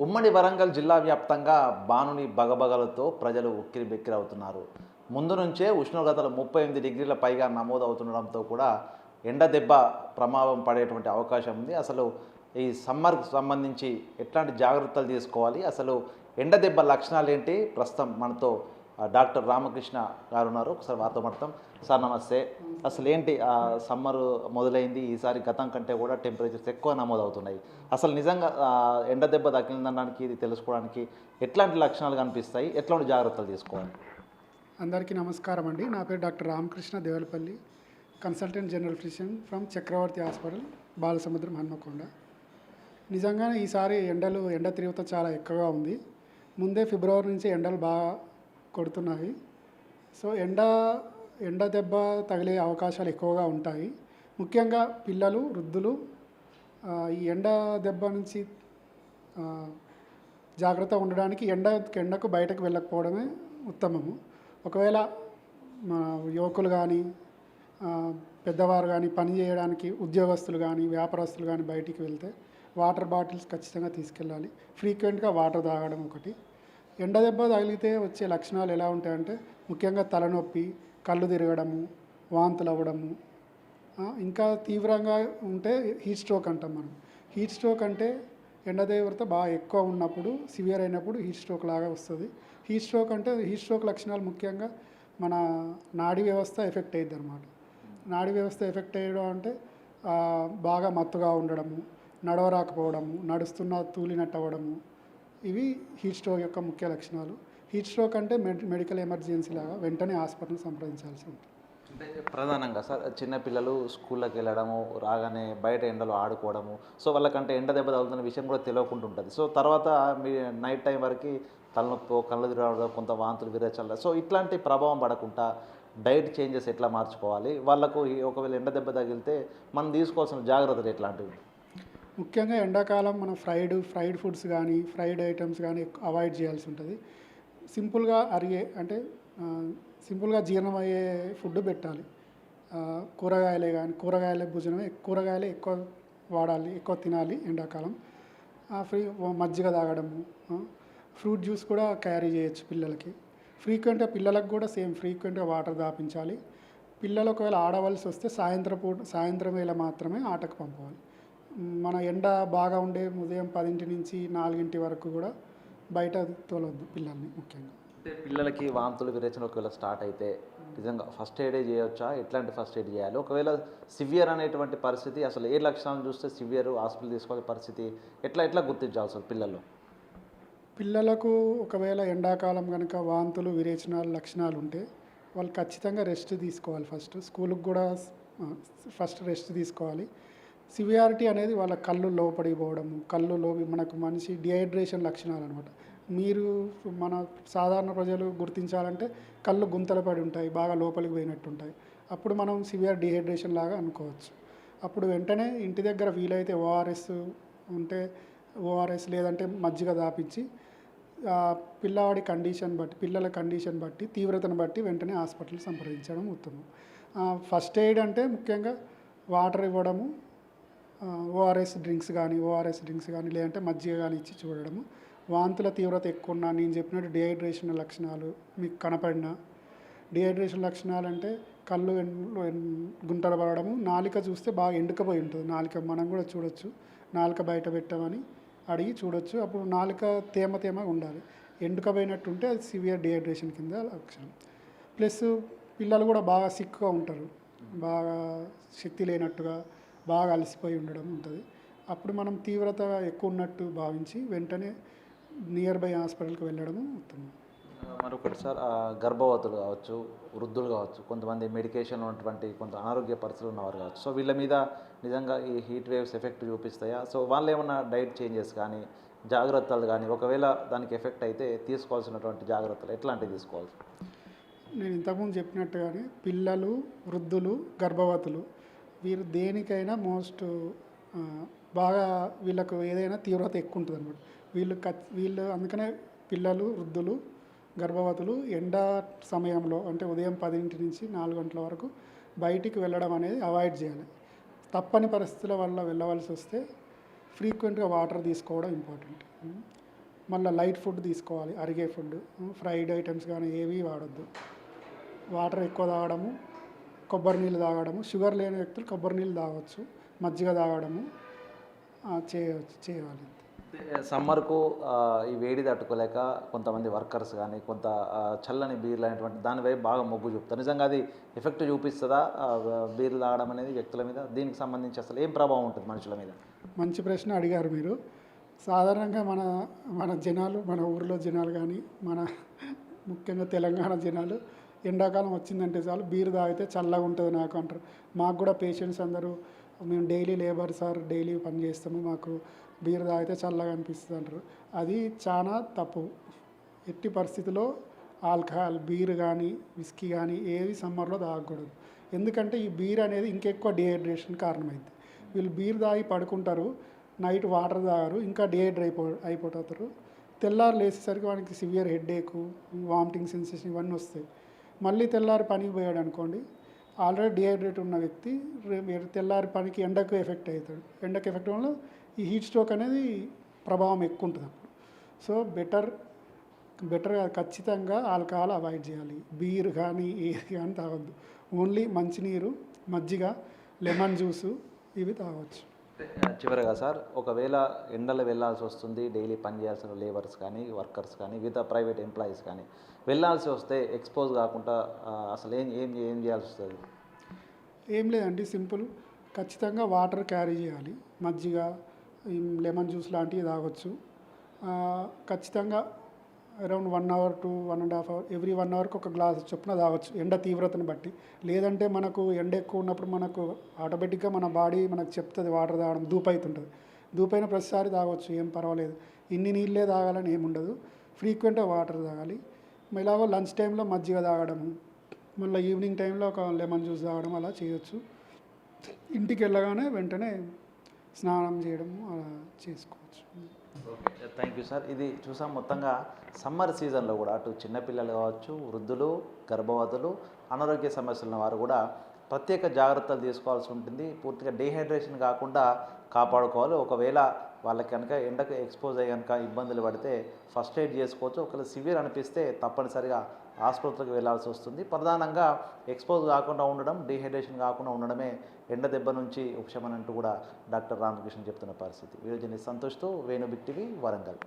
ఉమ్మడి వరంగల్ జిల్లా వ్యాప్తంగా బానుని బగబగలతో ప్రజలు ఉక్కిరిబిక్కిరవుతున్నారు. ముందు నుంచే ఉష్ణోగ్రతలు 38 డిగ్రీల పైగా నమోదవుతుండడంతో కూడా ఎండ దెబ్బ ప్రభావం పడేటువంటి అవకాశం ఉంది. అసలు ఈ సమ్మర్‌కు సంబంధించి ఎట్లాంటి జాగ్రత్తలు తీసుకోవాలి? అసలు ఎండ దెబ్బ లక్షణాలేంటి? ప్రస్తుతం మనతో డాక్టర్ రామకృష్ణ గారు ఉన్నారు. ఒకసారి వారితో మాట్లాడతాం. సార్ నమస్తే. అసలేంటి సమ్మర్ మొదలైంది. ఈసారి గతం కంటే కూడా టెంపరేచర్స్ ఎక్కువ నమోదవుతున్నాయి. అసలు నిజంగా ఎండ దెబ్బ తగిలిందనడానికి ఇది తెలుసుకోవడానికి ఎట్లాంటి లక్షణాలు కనిపిస్తాయి? ఎట్లాంటి జాగ్రత్తలు తీసుకోవాలి? అందరికీ నమస్కారం అండి. నా పేరు doctor Ramakrishna Devalapalli, consultant general physician from Chakravarthi hospital, Balasamudram, Hanamkonda. నిజంగానే ఈసారి ఎండ తీవ్రత చాలా ఎక్కువగా ఉంది. ముందే ఫిబ్రవరి నుంచి ఎండలు బాగా కొడుతున్నాయి. సో ఎండ దెబ్బ తగిలే అవకాశాలు ఎక్కువగా ఉంటాయి. ముఖ్యంగా పిల్లలు, వృద్ధులు ఈ ఎండ దెబ్బ నుంచి జాగ్రత్తగా ఉండడానికి ఎండకు బయటకు వెళ్ళకపోవడమే ఉత్తమము. ఒకవేళ యువకులు కానీ, పెద్దవారు కానీ, పని చేయడానికి ఉద్యోగస్తులు కానీ, వ్యాపారస్తులు కానీ బయటికి వెళ్తే వాటర్ బాటిల్స్ ఖచ్చితంగా తీసుకెళ్ళాలి. ఫ్రీక్వెంట్గా వాటర్ తాగడం ఒకటి. ఎండ దెబ్బ తగిలితే వచ్చే లక్షణాలు ఎలా ఉంటాయంటే ముఖ్యంగా తలనొప్పి, కళ్ళు తిరగడము, వాంతులు అవ్వడము, ఇంకా తీవ్రంగా ఉంటే హీట్ స్ట్రోక్ అంటాం మనం. హీట్ స్ట్రోక్ అంటే ఎండ తీవ్రత బాగా ఎక్కువ ఉన్నప్పుడు, సివియర్ అయినప్పుడు హీట్ స్ట్రోక్ లాగా వస్తుంది. హీట్ స్ట్రోక్ లక్షణాలు ముఖ్యంగా మన నాడీ వ్యవస్థ ఎఫెక్ట్ అయ్యిద్ది అనమాట. నాడీ వ్యవస్థ ఎఫెక్ట్ అయ్యడం అంటే బాగా మత్తుగా ఉండడము, నడవరాకపోవడము, నడుస్తున్న తూలినట్టు అవ్వడము, ఇవి హీట్ స్ట్రోక్ యొక్క ముఖ్య లక్షణాలు. హీట్ స్ట్రోక్ అంటే మెడికల్ ఎమర్జెన్సీ లాగా వెంటనే హాస్పిటల్ సంప్రదించాల్సి ఉంటుంది. అంటే ప్రధానంగా సార్ చిన్నపిల్లలు స్కూళ్ళకి వెళ్ళడము, రాగానే బయట ఎండలో ఆడుకోవడము, సో వాళ్ళకంటే ఎండ దెబ్బ తగులుతున్న విషయం కూడా తెలియకుండా ఉంటుంది. సో తర్వాత మీ నైట్ టైం వరకు తలనొప్పి, కళ్ళు తిరగడం, కొంత వాంతులు, విరేచల్ల, సో ఇట్లాంటి ప్రభావం పడకుండా డైట్ చేంజెస్ ఎట్లా మార్చుకోవాలి? వాళ్ళకు ఒకవేళ ఎండ దెబ్బ తగిలితే మనం తీసుకోవాల్సిన జాగ్రత్తలు ఎట్లాంటివి? ముఖ్యంగా ఎండాకాలం మనం ఫ్రైడ్ ఫుడ్స్ కానీ, ఫ్రైడ్ ఐటమ్స్ కానీ అవాయిడ్ చేయాల్సి ఉంటుంది. సింపుల్గా సింపుల్గా జీర్ణమయ్యే ఫుడ్ పెట్టాలి. కూరగాయల భోజనమే, కూరగాయలే ఎక్కువ వాడాలి, ఎక్కువ తినాలి ఎండాకాలం. మజ్జిగ తాగడము, ఫ్రూట్ జ్యూస్ కూడా క్యారీ చేయొచ్చు పిల్లలకి. పిల్లలకు కూడా ఫ్రీక్వెంట్గా వాటర్ తాపించాలి. పిల్లలు ఒకవేళ ఆడవలసి వస్తే సాయంత్రం వేళ మాత్రమే ఆటకు పంపవాలి. మన ఎండ బాగా ఉండే ఉదయం 10 నుంచి 4 వరకు కూడా బయట తోలొద్దు పిల్లల్ని ముఖ్యంగా. అంటే పిల్లలకి వాంతులు, విరేచన ఒకవేళ స్టార్ట్ అయితే నిజంగా ఫస్ట్ ఎయిడే చేయొచ్చా? ఎట్లాంటి ఫస్ట్ ఎయిడ్ చేయాలి? ఒకవేళ సివియర్ అనేటువంటి పరిస్థితి, అసలు ఏ లక్షణాలను చూస్తే సివియర్ హాస్పిటల్ తీసుకోవాల్సిన పరిస్థితి ఎట్లా గుర్తించాలి అసలు పిల్లలకు ఒకవేళ ఎండాకాలం కనుక వాంతులు, విరేచనాలు లక్షణాలు ఉంటే వాళ్ళు ఖచ్చితంగా రెస్ట్ తీసుకోవాలి. స్కూల్కి కూడా ఫస్ట్ రెస్ట్ తీసుకోవాలి. సివియారిటీ అనేది వాళ్ళ కళ్ళు లోపడిపోవడము, మనకు మనిషి డిహైడ్రేషన్ లక్షణాలు అనమాట. మన సాధారణ ప్రజలు గుర్తించాలంటే కళ్ళు గుంతలు పడి ఉంటాయి, బాగా లోపలికి పోయినట్టు ఉంటాయి. అప్పుడు మనం సివియర్ డిహైడ్రేషన్ లాగా అనుకోవచ్చు. అప్పుడు వెంటనే ఇంటి దగ్గర వీలైతే ఓఆర్ఎస్ లేదంటే మజ్జిగ దాపించి పిల్లల కండిషన్ బట్టి, తీవ్రతను బట్టి వెంటనే హాస్పిటల్ సంప్రదించడం ఉత్తమం. ఫస్ట్ ఎయిడ్ అంటే ముఖ్యంగా వాటర్ ఇవ్వడము, ఓఆర్ఎస్ డ్రింక్స్ కానీ లేదంటే మజ్జిగ కానీ ఇచ్చి చూడడము. వాంతుల తీవ్రత ఎక్కువ ఉన్నా, నేను చెప్పినట్టు డిహైడ్రేషన్ లక్షణాలు మీకు కనపడిన డిహైడ్రేషన్ లక్షణాలు అంటే కళ్ళు గుంటలు పడడము, నాలిక చూస్తే బాగా ఎండుకపోయి ఉంటుంది. మనం కూడా చూడొచ్చు, నాలుక బయట పెట్టమని అడిగి చూడొచ్చు. అప్పుడు నాలుక తేమగా ఉండాలి. ఎండుకపోయినట్టు ఉంటే అది సివియర్ డిహైడ్రేషన్ కింద లక్షణం. ప్లస్ పిల్లలు కూడా బాగా సిక్గా ఉంటారు, బాగా శక్తి లేనట్టుగా, బాగా అలసిపోయి ఉండడం ఉంటుంది. అప్పుడు మనం తీవ్రత ఎక్కువ ఉన్నట్టు భావించి వెంటనే నియర్ బై హాస్పిటల్కి వెళ్ళడము ఉత్తమం. మరొకటి సార్, గర్భవతులు కావచ్చు, వృద్ధులు కావచ్చు, కొంతమంది మెడికేషన్ ఉన్నటువంటి కొంత అనారోగ్య పరిస్థితులు ఉన్నవారు కావచ్చు, సో వీళ్ళ మీద నిజంగా ఈ హీట్ వేవ్స్ ఎఫెక్ట్ చూపిస్తాయా? సో వాళ్ళు ఏమన్నా డైట్ చేంజెస్ కానీ, జాగ్రత్తలు కానీ, ఒకవేళ దానికి ఎఫెక్ట్ అయితే తీసుకోవాల్సినటువంటి జాగ్రత్తలు ఎట్లాంటివి తీసుకోవాలి? నేను ఇంతకుముందు చెప్పినట్టుగానే పిల్లలు, వృద్ధులు, గర్భవతులు వీరు దేనికైనా బాగా వీళ్ళకు ఏదైనా తీవ్రత ఎక్కువ ఉంటుంది అనమాట. వీళ్ళు అందుకనే పిల్లలు, వృద్ధులు, గర్భవతులు ఎండ సమయంలో అంటే ఉదయం 10 నుంచి 4 గంటల వరకు బయటికి వెళ్ళడం అనేది అవాయిడ్ చేయాలి. తప్పని పరిస్థితుల వల్ల వెళ్ళవలసి వస్తే ఫ్రీక్వెంట్గా వాటర్ తీసుకోవడం ఇంపార్టెంట్. మళ్ళీ లైట్ ఫుడ్ తీసుకోవాలి, అరిగే ఫుడ్, ఫ్రైడ్ ఐటమ్స్ కానీ ఏవి వాడొద్దు. వాటర్ ఎక్కువ తాగడము, కొబ్బరి నీళ్ళు తాగడము, షుగర్ లేని వ్యక్తులు కొబ్బరి నీళ్ళు తాగవచ్చు, మజ్జిగ తాగడము చేయాలి. సమ్మర్కు ఈ వేడి తట్టుకోలేక కొంతమంది వర్కర్స్ కానీ కొంత చల్లని బీర్లు అనేటువంటి దాని వైపు బాగా మొగ్గు చూపుతారు. నిజంగా అది ఎఫెక్ట్ చూపిస్తుందా బీర్లు తాగడం అనేది వ్యక్తుల మీద? దీనికి సంబంధించి అసలు ఏం ప్రభావం ఉంటుంది మనుషుల మీద? మంచి ప్రశ్న అడిగారు మీరు. సాధారణంగా మన మన జనాలు, మన ఊరిలో జనాలు కానీ, మన ముఖ్యంగా తెలంగాణ జనాలు ఎండాకాలం వచ్చిందంటే చాలు బీర్ తాగితే చల్లగా ఉంటుంది నాకు అంటారు. మాకు కూడా పేషెంట్స్ అందరూ మేము డైలీ లేబర్ సార్, డైలీ పని చేస్తాము, మాకు బీర్ తాగితే చల్లగా అనిపిస్తుంది అంటారు. అది చాలా తప్పు. ఎట్టి పరిస్థితిలో ఆల్కహాల్, బీర్ కానీ విస్కీ కానీ ఏవి సమ్మర్లో తాగకూడదు. ఎందుకంటే ఈ బీర్ అనేది ఇంకెక్కువ డిహైడ్రేషన్ కారణమైంది. వీళ్ళు బీర్ తాగి పడుకుంటారు, నైట్ వాటర్ తాగరు, ఇంకా డిహైడ్రేట్ అయిపోతారు. తెల్లారు లేచేసరికి వానికి సివియర్ హెడ్ఏక్, వామిటింగ్ సెన్సేషన్ ఇవన్నీ వస్తాయి. మళ్ళీ తెల్లారి పనికి పోయాడు అనుకోండి, ఆల్రెడీ డిహైడ్రేట్ ఉన్న వ్యక్తి తెల్లారి పనికి ఎండకు ఎఫెక్ట్ అవుతాడు. ఎండకు ఎఫెక్ట్ వల్ల ఈ హీట్ స్ట్రోక్ అనేది ప్రభావం ఎక్కువ ఉంటుంది అప్పుడు. సో బెటర్ ఖచ్చితంగా ఆల్కహాల్ అవాయిడ్ చేయాలి. బీర్ కానీ ఏది కానీ తాగొద్దు. ఓన్లీ మంచినీరు, మజ్జిగ, లెమన్ జ్యూసు ఇవి తాగొచ్చు. చివరిగా సార్, ఒకవేళ ఎండలు వెళ్ళాల్సి వస్తుంది, డైలీ పని చేయాల్సిన లేబర్స్ కానీ వర్కర్స్ కానీ వివిధ ప్రైవేట్ ఎంప్లాయీస్ కానీ వెళ్ళాల్సి వస్తే ఎక్స్పోజ్ కాకుండా అసలు ఏం ఏం ఏం చేయాల్సి వస్తుంది? ఏం లేదండి, సింపుల్. ఖచ్చితంగా వాటర్ క్యారీ చేయాలి, మజ్జిగ, లెమన్ జ్యూస్ లాంటివి తాగొచ్చు. ఖచ్చితంగా around 1 hour to 1.5 hour, every 1 అవర్కి ఒక గ్లాస్ చొప్పున తాగొచ్చు, ఎండ తీవ్రతను బట్టి. లేదంటే మనకు ఎండ ఎక్కువ ఉన్నప్పుడు మనకు ఆటోమేటిక్గా మన బాడీ మనకు చెప్తుంది వాటర్ తాగడం, దూపైతుంటుంది. దూపైన ప్రతిసారి తాగొచ్చు, ఏం పర్వాలేదు. ఇన్ని నీళ్ళే తాగాలని ఏముండదు, ఫ్రీక్వెంట్గా వాటర్ తాగాలి. ఇలాగో లంచ్ టైంలో మజ్జిగ తాగడము, మళ్ళీ ఈవినింగ్ టైంలో ఒక లెమన్ జ్యూస్ తాగడం అలా చేయొచ్చు. ఇంటికి వెళ్ళగానే వెంటనే స్నానం చేయడము అలా చేసుకోవచ్చు. Okay, thank you sir. ఇది చూసాం, మొత్తంగా సమ్మర్ సీజన్లో కూడా అటు చిన్నపిల్లలు కావచ్చు, వృద్ధులు, గర్భవతులు, అనారోగ్య సమస్యలు ఉన్న వారు కూడా ప్రత్యేక జాగ్రత్తలు తీసుకోవాల్సి ఉంటుంది. పూర్తిగా డీహైడ్రేషన్ కాకుండా కాపాడుకోవాలి. ఒకవేళ వాళ్ళకి కనుక ఎండకు ఎక్స్పోజ్ అయ్యి కనుక ఇబ్బందులు పడితే ఫస్ట్ ఎయిడ్ చేసుకోవచ్చు. ఒకవేళ సివియర్ అనిపిస్తే తప్పనిసరిగా ఆసుపత్రికి వెళ్ళాల్సి వస్తుంది. ప్రధానంగా ఎక్స్పోజ్ కాకుండా ఉండడం, డీహైడ్రేషన్ కాకుండా ఉండడమే ఎండ దెబ్బ నుంచి ఉపశమనం అంటూ కూడా డాక్టర్ రామకృష్ణ చెప్తున్న పరిస్థితి. వీడియో జర్నలిస్ట్ సంతోష్తో వేణు బిగ్ టీవీ, వరంగల్.